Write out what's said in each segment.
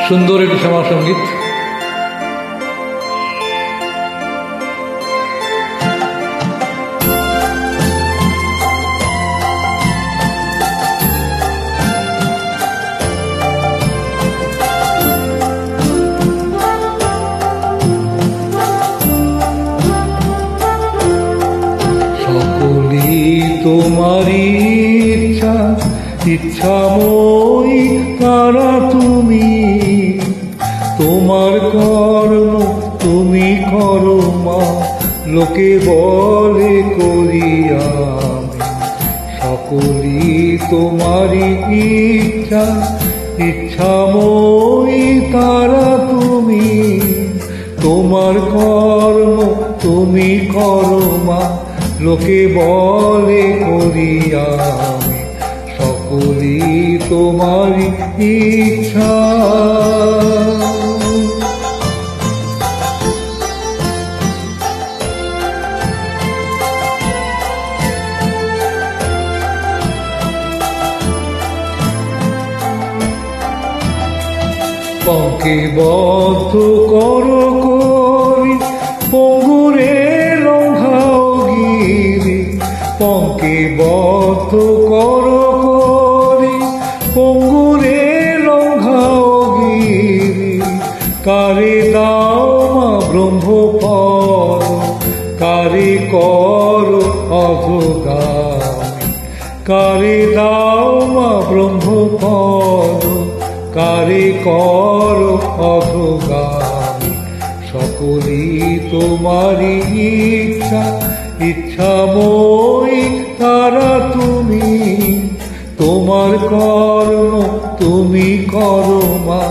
সুন্দর একটি শ্যামা সঙ্গীত। সকলই তোমারই ইচ্ছা, ইচ্ছাময়ী তারা তুমি। তোমার কর্ম তুমি করো মা, লোকে বলে করি আমি। সকলই তোমারই ইচ্ছা, ইচ্ছাময়ী তারা তুমি। তোমার কর্ম তুমি করো মা, লোকে বলে করি আমি। সকলই তোমারই ইচ্ছা। পঙ্কে বদ্ধ করো করি, পঙ্গুরে লঙ্ঘাও গিরি। পঙ্কে বদ্ধ করো করি, পঙ্গুরে লঙ্ঘাও গিরি। কারে দাও মা ব্রহ্মপদ, কারে করো অধগামী। কারে দাও মা ব্রহ্মপদ, কারে করো অধগামী। সকলই তোমারই ইচ্ছা, ইচ্ছাময়ী তারা তুমি। তোমার কর্ম তুমি করো মা,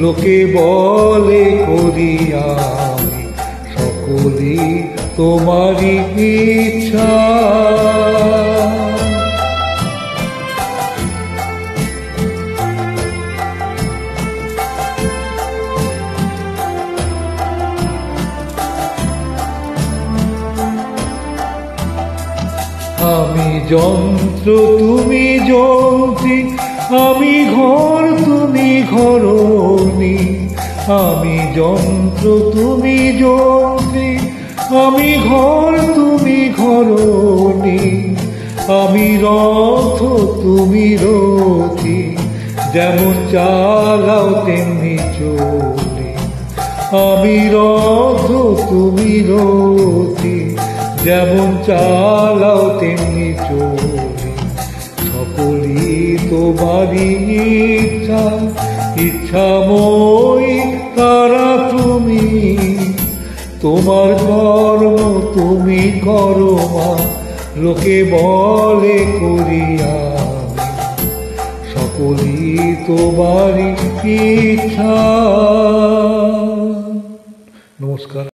লোকে বলে করি আমি। সকলই তোমারই ইচ্ছা। আমি যন্ত্র তুমি যন্ত্রী, আমি ঘর তুমি ঘরণী। আমি যন্ত্র তুমি যন্ত্রী, আমি ঘর তুমি ঘরণী। আমি রথ তুমি রথী, যেমন চালাও তেমনি চলি। আমি রথ তুমি রথী, যেমন চালাও তেমনি চলি। সকলই তোমারই ইচ্ছা, ইচ্ছাময়ী তারা তুমি। তোমার কর্ম তুমি করো মা, লোকে বলে করি আমি। সকলই তোমারই ইচ্ছা। নমস্কার।